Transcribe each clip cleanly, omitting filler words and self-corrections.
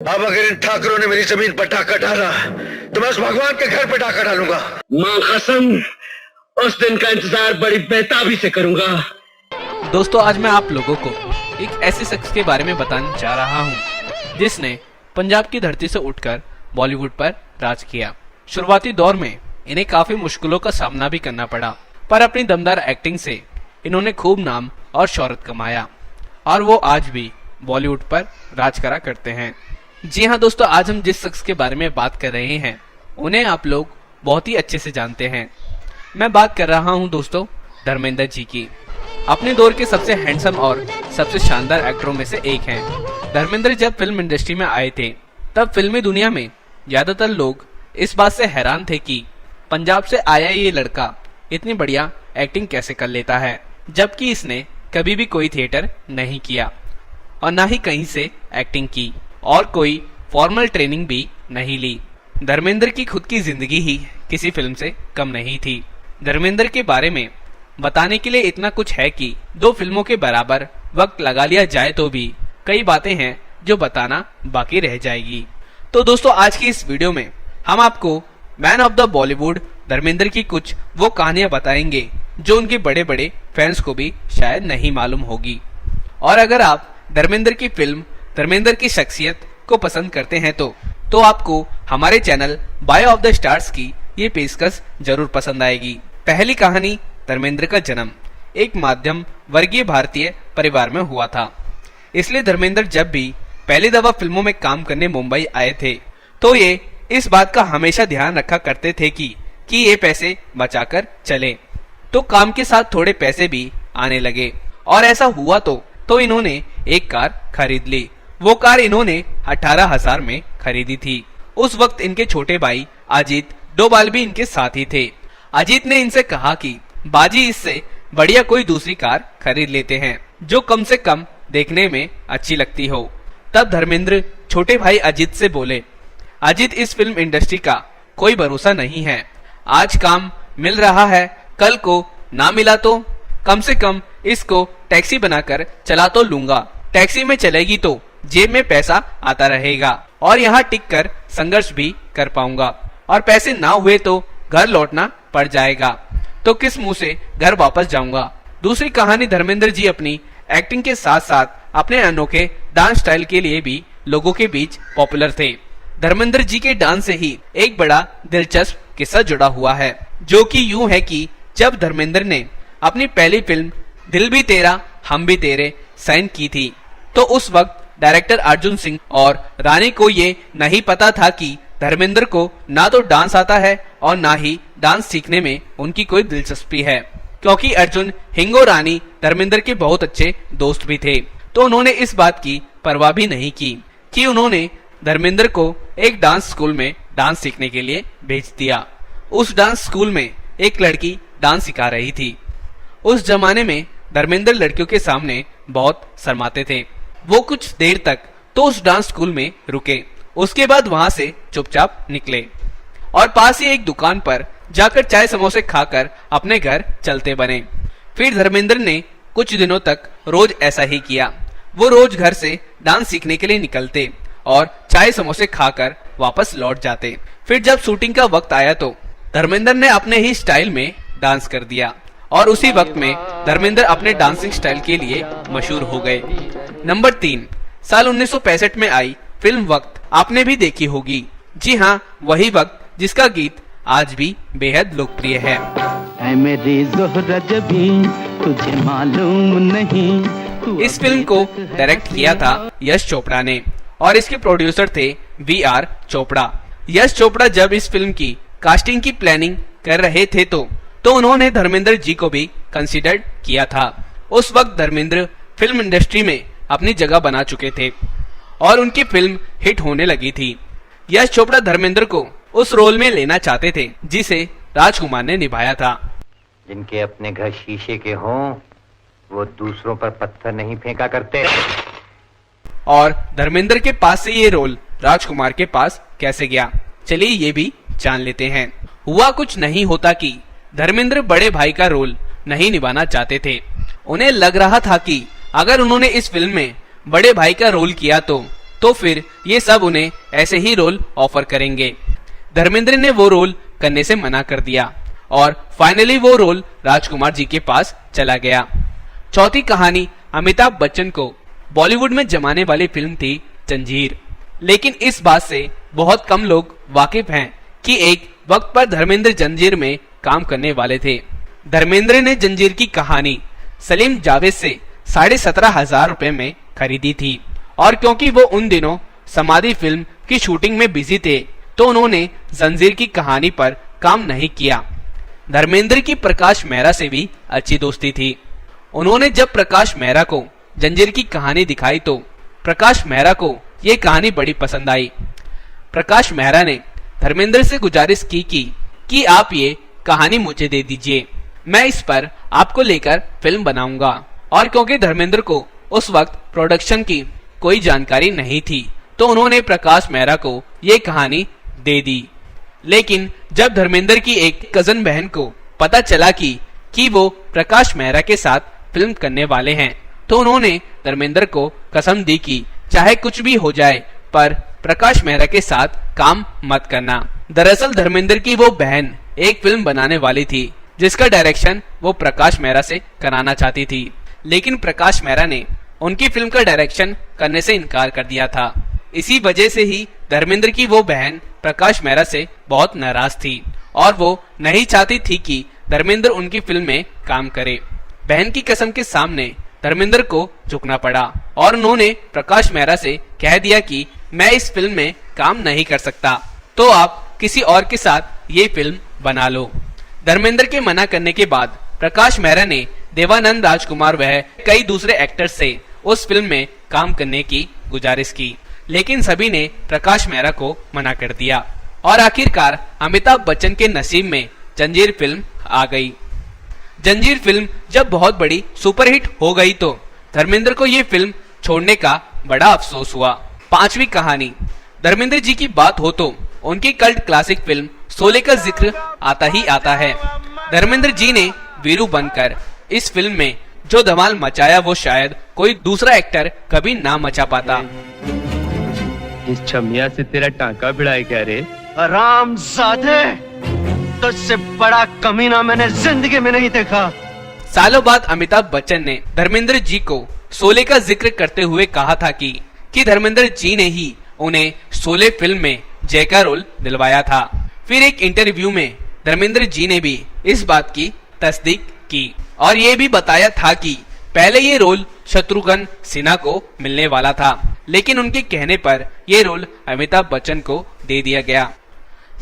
अब अगर इन ठाकरों ने मेरी जमीन पर डाका डाला तो मैं उस भगवान के घर पर डाका डालूंगा। मां कसम, उस दिन का इंतजार बड़ी बेताबी से करूंगा। दोस्तों, आज मैं आप लोगों को एक ऐसे शख्स के बारे में बताने जा रहा हूं जिसने पंजाब की धरती से उठकर बॉलीवुड पर राज किया। शुरुआती दौर में इन्हें काफी मुश्किलों का सामना भी करना पड़ा, पर अपनी दमदार एक्टिंग से इन्होंने खूब नाम और शोहरत कमाया और वो आज भी बॉलीवुड पर राज करा करते हैं। जी हाँ दोस्तों, आज हम जिस शख्स के बारे में बात कर रहे हैं उन्हें आप लोग बहुत ही अच्छे से जानते हैं। मैं बात कर रहा हूं दोस्तों धर्मेंद्र जी की। अपने दौर के सबसे हैंडसम और सबसे शानदार एक्टरों में से एक हैं। धर्मेंद्र जब फिल्म इंडस्ट्री में आए थे तब फिल्मी दुनिया में ज्यादातर लोग इस बात से हैरान थे कि पंजाब से आया ये लड़का इतनी बढ़िया एक्टिंग कैसे कर लेता है, जबकि इसने कभी भी कोई थिएटर नहीं किया और ना ही कहीं से एक्टिंग की और कोई फॉर्मल ट्रेनिंग भी नहीं ली। धर्मेंद्र की खुद की जिंदगी ही किसी फिल्म से कम नहीं थी। धर्मेंद्र के बारे में बताने के लिए इतना कुछ है कि 2 फिल्मों के बराबर वक्त लगा लिया जाए तो भी कई बातें हैं जो बताना बाकी रह जाएगी। तो दोस्तों, आज की इस वीडियो में हम आपको man of the Bollywood Dharmendra की कुछ वो कहानियां बताएंगे जो उनके बड़े बड़े फैंस को भी शायद नहीं मालूम होगी। और अगर आप धर्मेंद्र की फिल्म धर्मेंद्र की शख्सियत को पसंद करते हैं तो आपको हमारे channel bio of the stars की ये पेशकश जरूर पसंद आएगी। पहली कहानी, धर्मेंद्र का जन्म एक मध्यम वर्गीय भारतीय परिवार में हुआ था। इसलिए धर्मेंद्र जब भी पहली दफा फिल्मों में काम करने मुंबई आए थे तो ये इस बात का हमेशा ध्यान रखा करते थे कि ये पैसे बचाकर चले, तो काम के साथ थोड़े पैसे भी आने लगे। और ऐसा हुआ तो इन्होंने एक कार खरीद ली। वो कार इन्होंने 18,000 में खरीदी थी। उस वक्त इनके छोटे भाई अजीत डोभाल भी इनके साथ ही थे। अजीत ने इनसे कहा कि बाजी, इससे बढ़िया कोई दूसरी कार खरीद लेते हैं जो कम से कम देखने में अच्छी लगती हो। तब धर्मेंद्र छोटे भाई अजीत से बोले, अजीत, इस फिल्म इंडस्ट्री का कोई भरोसा नहीं है। आज काम मिल रहा है, कल को ना मिला तो कम से कम इसको टैक्सी बनाकर चला तो लूंगा। टैक्सी में चलेगी तो जेब में पैसा आता रहेगा और यहाँ टिक कर संघर्ष भी कर पाऊंगा, और पैसे ना हुए तो घर लौटना पड़ जाएगा, तो किस मुंह से घर वापस जाऊंगा। दूसरी कहानी, धर्मेंद्र जी अपनी एक्टिंग के साथ साथ अपने अनोखे डांस स्टाइल के लिए भी लोगों के बीच पॉपुलर थे। धर्मेंद्र जी के डांस से ही एक बड़ा दिलचस्प किस्सा जुड़ा हुआ है, जो कि यूं है कि जब धर्मेंद्र ने अपनी पहली फिल्म दिल भी तेरा हम भी तेरे साइन की थी तो उस वक्त डायरेक्टर अर्जुन सिंह और रानी को ये नहीं पता था कि धर्मेंद्र को ना तो डांस आता है और ना ही डांस सीखने में उनकी कोई दिलचस्पी है, क्योंकि अर्जुन, हिंग और रानी धर्मेंद्र के बहुत अच्छे दोस्त भी थे। तो उन्होंने इस बात की परवाह भी नहीं की कि उन्होंने धर्मेंद्र को एक डांस स्कूल में डांस सीखने के लिए भेज दिया। उस डांस स्कूल में एक लड़की डांस सिखा रही थी। उस जमाने में धर्मेंद्र लड़कियों के सामने बहुत शर्माते थे। वो कुछ देर तक तो उस डांस स्कूल में रुके, उसके बाद वहां से चुपचाप निकले और पास ही एक दुकान पर जाकर चाय समोसे खाकर अपने घर चलते बने। फिर धर्मेंद्र ने कुछ दिनों तक रोज ऐसा ही किया। वो रोज घर से डांस सीखने के लिए निकलते और चाय समोसे खाकर वापस लौट जाते। फिर जब शूटिंग का वक्त आया तो धर्मेंद्र ने अपने ही स्टाइल में डांस कर दिया और उसी वक्त में धर्मेंद्र अपने डांसिंग स्टाइल के लिए मशहूर हो गए। नंबर 3, साल 1965 में आई फिल्म वक्त आपने भी देखी होगी। जी हाँ, वही वक्त जिसका गीत आज भी बेहद लोकप्रिय है। ऐ मेरी ज़ोहरा जबी तुझे मालूम नहीं। इस फिल्म को डायरेक्ट किया था यश चोपड़ा ने और इसके प्रोड्यूसर थे VR चोपड़ा। यश चोपड़ा जब इस फिल्म की कास्टिंग की प्लानिंग कर रहे थे तो उन्होंने धर्मेंद्र जी को भी कंसीडर किया था। उस वक्त धर्मेंद्र फिल्म इंडस्ट्री में अपनी जगह बना चुके थे और उनकी फिल्म हिट होने लगी थी। यश चोपड़ा धर्मेंद्र को उस रोल में लेना चाहते थे जिसे राजकुमार ने निभाया था। जिनके अपने घर शीशे के हों वो दूसरों पर पत्थर नहीं फेंका करते। और धर्मेंद्र के पास से ये रोल राजकुमार के पास कैसे गया, चलिए ये भी जान लेते हैं। हुआ कुछ नहीं होता कि धर्मेंद्र बड़े भाई का रोल नहीं निभाना चाहते थे। उन्हें लग रहा था कि अगर उन्होंने इस फिल्म में बड़े भाई का रोल किया तो तो फिर ये सब उन्हें ऐसे ही रोल ऑफर करेंगे। धर्मेंद्र ने वो रोल करने से मना कर दिया और फाइनली वो रोल राजकुमार जी के पास चला गया। चौथी कहानी अमिताभ बच्चन को बॉलीवुड में जमाने वाली फिल्म थी जंजीर। लेकिन इस बात से बहुत कम लोग वाकिफ हैं कि एक वक्त पर धर्मेंद्र जंजीर में काम करने वाले थे। धर्मेंद्र ने जंजीर की कहानी सलीम जावेद से 17,500 रुपए में खरीदी थी और क्योंकि वो उन दिनों समाधि फिल्म की शूटिंग में बिजी थे तो उन्होंने जंजीर की कहानी पर काम नहीं किया। धर्मेंद्र की प्रकाश मेहरा से भी अच्छी दोस्ती थी। उन्होंने जब प्रकाश मेहरा को जंजीर की कहानी दिखाई तो प्रकाश मेहरा को ये कहानी बड़ी पसंद आई। प्रकाश मेहरा ने धर्मेंद्र से गुजारिश की कि आप ये कहानी मुझे दे दीजिए, मैं इस पर आपको लेकर फिल्म बनाऊंगा। और क्योंकि धर्मेंद्र को उस वक्त प्रोडक्शन की कोई जानकारी नहीं थी तो उन्होंने प्रकाश मेहरा को ये कहानी दे दी। लेकिन जब धर्मेंद्र की एक कजन बहन को पता चला कि वो प्रकाश मेहरा के साथ फिल्म करने वाले हैं तो उन्होंने धर्मेंद्र को कसम दी कि चाहे कुछ भी हो जाए पर प्रकाश मेहरा के साथ काम मत करना। दरअसल धर्मेंद्र की वो बहन एक फिल्म बनाने वाली थी जिसका डायरेक्शन वो प्रकाश मेहरा से कराना चाहती थी, लेकिन प्रकाश मेहरा ने उनकी फिल्म का डायरेक्शन करने से इनकार कर दिया था। इसी वजह से ही धर्मेंद्र की वो बहन प्रकाश मेहरा से बहुत नाराज थी और वो नहीं चाहती थी कि धर्मेंद्र उनकी फिल्म में काम करे। बहन की कसम के सामने धर्मेंद्र को झुकना पड़ा और उन्होंने प्रकाश मेहरा से कह दिया कि मैं इस फिल्म में काम नहीं कर सकता, तो आप किसी और के साथ ये फिल्म बना लो। धर्मेंद्र के मना करने के बाद प्रकाश मेहरा ने देवानंद राजकुमार वह कई दूसरे एक्टर्स से उस फिल्म में काम करने की गुजारिश की, लेकिन सभी ने प्रकाश मेहरा को मना कर दिया और आखिरकार अमिताभ बच्चन के नसीब में जंजीर फिल्म आ गई। जंजीर फिल्म जब बहुत बड़ी सुपरहिट हो गई तो धर्मेंद्र को ये फिल्म छोड़ने का बड़ा अफसोस हुआ। पांचवी कहानी धर्मेंद्र जी की बात हो तो उनकी कल्ट क्लासिक फिल्म शोले का जिक्र आता ही आता है। धर्मेंद्र जी ने वीरू बनकर इस फिल्म में जो धमाल मचाया वो शायद कोई दूसरा एक्टर कभी ना मचा पाता। इस छमिया से तेरा टांका भिड़ाए क्या रे? हरामजादे, तुझसे बड़ा कमीना मैंने जिंदगी में नहीं देखा। सालों बाद अमिताभ बच्चन ने धर्मेंद्र जी को शोले का जिक्र करते हुए कहा था कि धर्मेंद्र जी ने ही उन्हें शोले फिल्म में जय का रोल दिलवाया था। फिर एक इंटरव्यू में धर्मेंद्र जी ने भी इस बात की तस्दीक की और ये भी बताया था कि पहले ये रोल शत्रुघ्न सिन्हा को मिलने वाला था, लेकिन उनके कहने पर ये रोल अमिताभ बच्चन को दे दिया गया।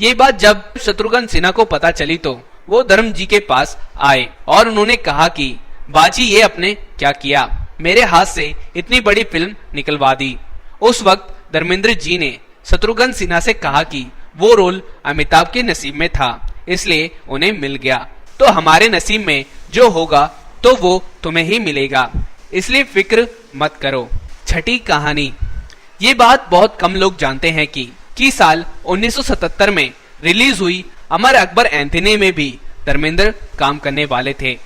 ये बात जब शत्रुघ्न सिन्हा को पता चली तो वो धर्म जी के पास आए और उन्होंने कहा कि बाजी ये आपने क्या किया, मेरे हाथ से इतनी बड़ी फिल्म निकलवा दी। उस वक्त धर्मेंद्र जी ने शत्रुघ्न सिन्हा से कहा कि वो रोल अमिताभ के नसीब में था इसलिए उन्हें मिल गया, तो हमारे नसीब में जो होगा तो वो तुम्हें ही मिलेगा, इसलिए फिक्र मत करो। छठी कहानी ये बात बहुत कम लोग जानते हैं कि साल 1977 में रिलीज हुई अमर अकबर एंथनी में भी धर्मेंद्र काम करने वाले थे,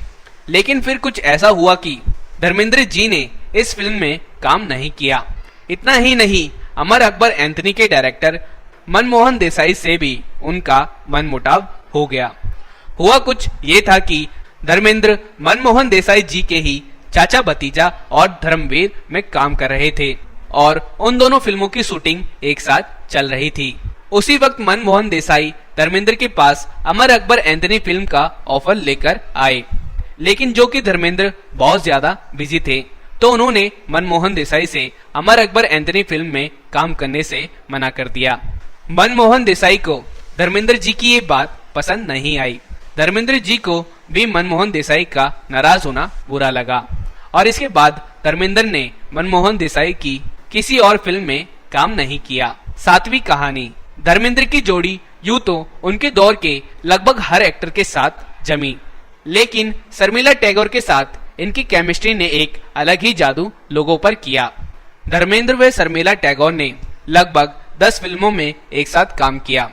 लेकिन फिर कुछ ऐसा हुआ कि धर्मेंद्र जी ने इस फिल्म में काम नहीं किया। इतना ही नहीं, अमर अकबर एंथनी के डायरेक्टर मनमोहन देसाई से भी उनका मनमुटाव हो गया। हुआ कुछ ये था कि धर्मेंद्र मनमोहन देसाई जी के ही चाचा भतीजा और धर्मवीर में काम कर रहे थे और उन दोनों फिल्मों की शूटिंग एक साथ चल रही थी। उसी वक्त मनमोहन देसाई धर्मेंद्र के पास अमर अकबर एंथनी फिल्म का ऑफर लेकर आए, लेकिन जो कि धर्मेंद्र बहुत ज्यादा बिजी थे तो उन्होंने मनमोहन देसाई से अमर अकबर एंथनी फिल्म में काम करने से मना कर दिया। मनमोहन देसाई को धर्मेंद्र जी की ये बात पसंद नहीं आई। धर्मेंद्र जी को भी मनमोहन देसाई का नाराज होना बुरा लगा और इसके बाद धर्मेंद्र ने मनमोहन देसाई की किसी और फिल्म में काम नहीं किया। सातवीं कहानी धर्मेंद्र की जोड़ी यूं तो उनके दौर के लगभग हर एक्टर के साथ जमी, लेकिन शर्मिला टैगोर के साथ इनकी केमिस्ट्री ने एक अलग ही जादू लोगों पर किया। धर्मेंद्र व शर्मिला टैगोर ने लगभग 10 फिल्मों में एक साथ काम किया।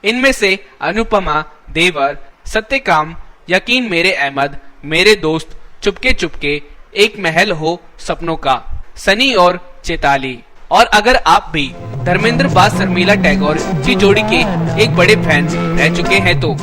इनमें से अनुपमा, देवर, सत्यकाम, यकीन मेरे अहमद, मेरे दोस्त, चुपके चुपके, एक महल हो सपनों का, सनी और चेताली, और अगर आप भी धर्मेंद्र व शर्मिला टैगोर की जोड़ी के एक बड़े फैंस रह चुके हैं तो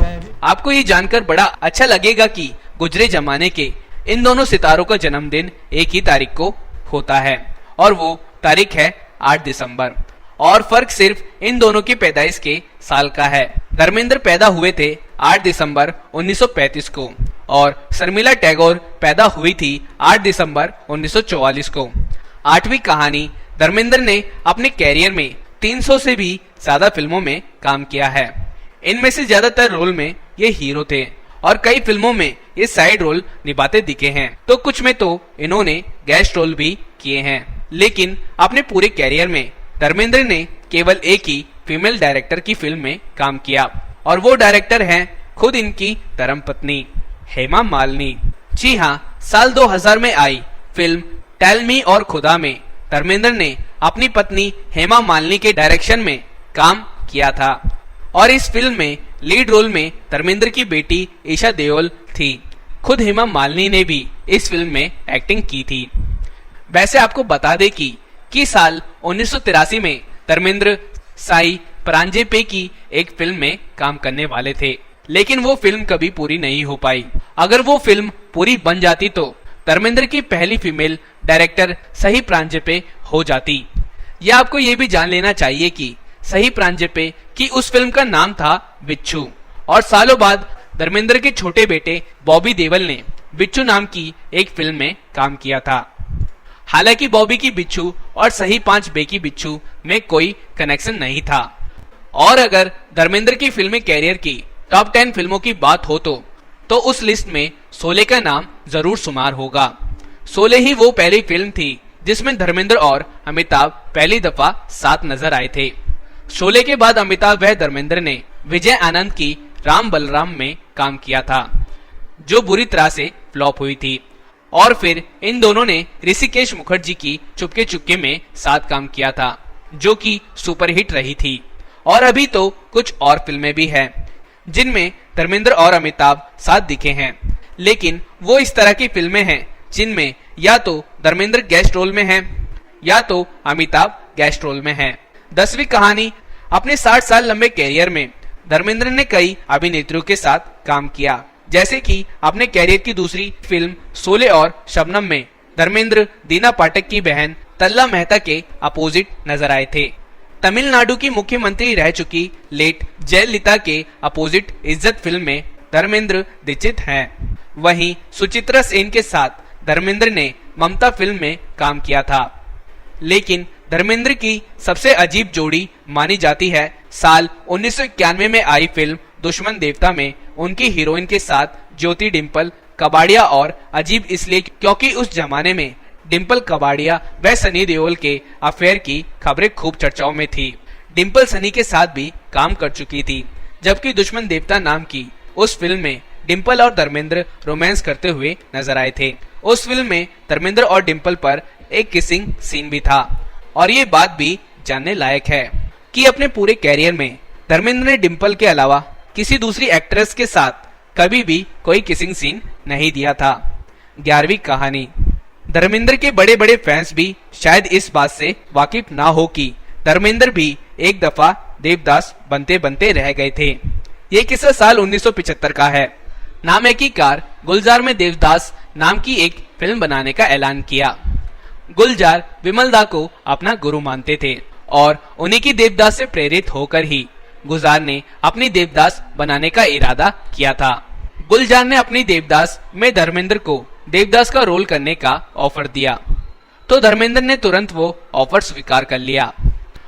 आपको ये जानकर बड़ा अच्छा लगेगा कि गुजरे जमाने के इन दोनों सितारों का जन्मदिन एक ही तारीख को होता है और वो तारीख है 8 दिसंबर और फर्क सिर्फ इन दोनों की पैदाइश के साल का है। धर्मेंद्र पैदा हुए थे 8 दिसंबर 1935 को और शर्मिला टैगोर पैदा हुई थी 8 दिसंबर 1944 को। 8वीं कहानी धर्मेंद्र ने अपने कैरियर में 300 से भी ज्यादा फिल्मों में काम किया है। इनमें से ज्यादातर रोल में ये हीरो थे और कई फिल्मों में ये साइड रोल निभाते दिखे हैं, तो कुछ में तो इन्होंने गेस्ट रोल भी किए हैं। लेकिन अपने पूरे कैरियर में धर्मेंद्र ने केवल एक ही फीमेल डायरेक्टर की फिल्म में काम किया और वो डायरेक्टर हैं खुद इनकी धर्मपत्नी हेमा मालिनी। जी हाँ, साल 2000 में आई फिल्म टेल मी और खुदा में धर्मेंद्र ने अपनी पत्नी हेमा मालिनी के डायरेक्शन में काम किया था और इस फिल्म में लीड रोल में धर्मेंद्र की बेटी ईशा देओल थी। खुद हेमा मालिनी ने भी इस फिल्म में एक्टिंग की थी। वैसे आपको बता दें कि साल 1983 में धर्मेंद्र साई परांजपे की एक फिल्म में काम करने वाले थे, लेकिन वो फिल्म कभी पूरी नहीं हो पाई। अगर वो फिल्म पूरी बन जाती तो धर्मेंद्र की पहली फीमेल डायरेक्टर सही प्रांजपे हो जाती। यह आपको ये भी जान लेना चाहिए कि सही प्रांजपे की उस फिल्म का नाम था बिच्छू और सालों बाद धर्मेंद्र के छोटे बेटे बॉबी देओल ने बिच्छू नाम की एक फिल्म में काम किया था। हालांकि बॉबी की बिच्छू और सही 5 बे की बिच्छू में कोई कनेक्शन नहीं था। और अगर धर्मेंद्र की फिल्मी कैरियर की टॉप 10 फिल्मों की बात हो तो उस लिस्ट में शोले का नाम जरूर शुमार होगा। शोले ही वो पहली फिल्म थी जिसमें धर्मेंद्र और अमिताभ पहली दफा साथ नजर आए थे। शोले के बाद अमिताभ व धर्मेंद्र ने विजय आनंद की राम बलराम में काम किया था, जो बुरी तरह से फ्लॉप हुई थी। और फिर इन दोनों ने ऋषिकेश मुखर्जी की चुपके चुपके में साथ काम किया था, जो कि सुपरहिट रही थी। और अभी तो कुछ और फिल्में भी हैं जिनमें धर्मेंद्र और अमिताभ साथ दिखे हैं, लेकिन वो इस तरह की फिल्में हैं जिनमें या तो धर्मेंद्र गेस्ट रोल में हैं या तो अमिताभ गेस्ट रोल में हैं। 10वीं कहानी अपने 60 साल लंबे कैरियर में धर्मेंद्र ने कई अभिनेत्रियों के साथ काम किया, जैसे कि अपने कैरियर की दूसरी फिल्म शोले और शबनम में धर्मेंद्र दीना पाठक की बहन तल्ला मेहता के अपोजिट नजर आए थे। तमिलनाडु की मुख्यमंत्री रह चुकी लेट जयललिता के अपोजिट इज्जत फिल्म में धर्मेंद्र दीक्षित हैं। वहीं सुचित्रा सेन के साथ धर्मेंद्र ने ममता फिल्म में काम किया था। लेकिन धर्मेंद्र की सबसे अजीब जोड़ी मानी जाती है साल 1991 में आई फिल्म दुश्मन देवता में उनकी हीरोइन के साथ ज्योति डिम्पल कबाड़िया। और अजीब इसलिए क्योंकि उस जमाने में डिम्पल कबाड़िया व सनी देओल के अफेयर की खबरें खूब चर्चाओं में थी। डिम्पल सनी के साथ भी काम कर चुकी थी, जबकि दुश्मन देवता नाम की उस फिल्म में डिम्पल और धर्मेंद्र रोमांस करते हुए नजर आए थे। उस फिल्म में धर्मेंद्र और डिम्पल पर एक किसिंग सीन भी था। और ये बात भी जानने लायक है कि अपने पूरे कैरियर में धर्मेंद्र ने डिम्पल के अलावा किसी दूसरी एक्ट्रेस के साथ कभी भी कोई किसिंग सीन नहीं दिया था। 11वीं कहानी धर्मेंद्र के बड़े बड़े फैंस भी शायद इस बात से वाकिफ ना हो कि धर्मेंद्र भी एक दफा देवदास बनते बनते रह गए थे। ये किस्सा साल 1975 का है। नामैकीकार गुलजार में देवदास नाम की एक फिल्म बनाने का ऐलान किया। गुलजार विमल दा को अपना गुरु मानते थे और उन्हीं की देवदास से प्रेरित होकर ही गुलजार ने अपनी देवदास बनाने का इरादा किया था। गुलजार ने अपनी देवदास में धर्मेंद्र को देवदास का रोल करने का ऑफर दिया, तो धर्मेंद्र ने तुरंत वो ऑफर स्वीकार कर लिया।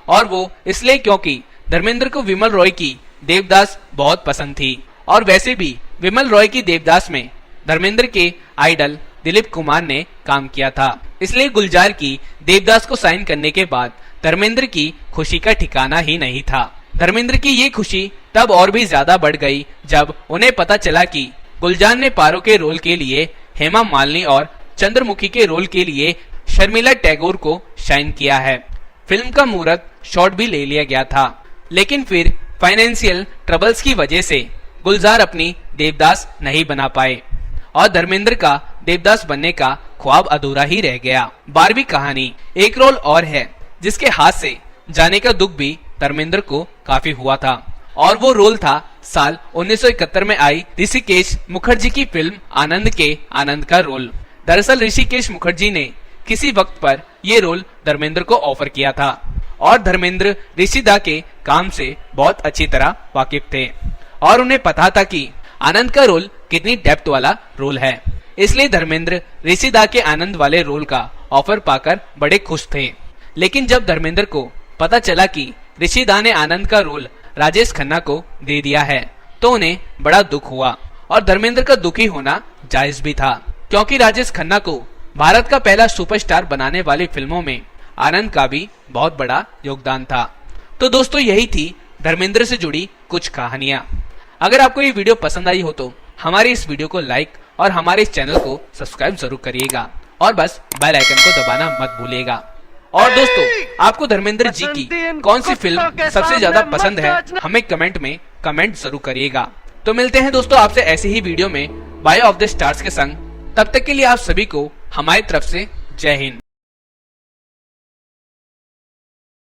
और वो इसलिए क्योंकि धर्मेंद्र को विमल रॉय की देवदास बहुत पसंद थी और वैसे भी विमल रॉय की देवदास में धर्मेंद्र के आइडल दिलीप कुमार ने काम किया था। इसलिए गुलजार की देवदास को साइन करने के बाद धर्मेंद्र की खुशी का ठिकाना ही नहीं था। धर्मेंद्र की ये खुशी तब और भी ज्यादा बढ़ गई जब उन्हें पता चला कि गुलजार ने पारो के रोल के लिए हेमा मालिनी और चंद्रमुखी के रोल के लिए शर्मिला टैगोर को साइन किया है। फिल्म का मुहूर्त शॉट भी ले लिया गया था, लेकिन फिर फाइनेंशियल ट्रबल्स की वजह से गुलजार अपनी देवदास नहीं बना पाए और धर्मेंद्र का देवदास बनने का ख्वाब अधूरा ही रह गया। 12वीं कहानी एक रोल और है जिसके हाथ से जाने का दुख भी धर्मेंद्र को काफी हुआ था। और वो रोल था साल 1971 में आई ऋषिकेश मुखर्जी की फिल्म आनंद के आनंद का रोल। दरअसल ऋषिकेश मुखर्जी ने किसी वक्त पर ये रोल धर्मेंद्र को ऑफर किया था और धर्मेंद्र ऋषिदा के काम से बहुत अच्छी तरह वाकिफ थे और उन्हें पता था कि आनंद का रोल कितनी डेप्थ वाला रोल है। इसलिए धर्मेंद्र ऋषिदा के आनंद वाले रोल का ऑफर पाकर बड़े खुश थे। लेकिन जब धर्मेंद्र को पता चला कि ऋषिदा ने आनंद का रोल राजेश खन्ना को दे दिया है तो उन्हें बड़ा दुख हुआ और धर्मेंद्र का दुखी होना जायज भी था, क्योंकि राजेश खन्ना को भारत का पहला सुपरस्टार बनाने वाली फिल्मों में आनंद का भी बहुत बड़ा योगदान था। तो दोस्तों यही थी धर्मेंद्र से जुड़ी कुछ कहानियां। अगर आपको ये वीडियो पसंद आई हो तो हमारे इस वीडियो को लाइक और हमारे इस चैनल को सब्सक्राइब जरूर करिएगा और बस बेल आइकन को दबाना मत भूलिएगा। और दोस्तों आपको धर्मेंद्र जी की कौन सी फिल्म सबसे ज्यादा पसंद है हमें कमेंट में कमेंट जरूर करिएगा। तो मिलते हैं दोस्तों आपसे ऐसे ही वीडियो में बायो ऑफ द स्टार्स के संग। तब तक के लिए आप सभी को हमारी तरफ से जय हिंद।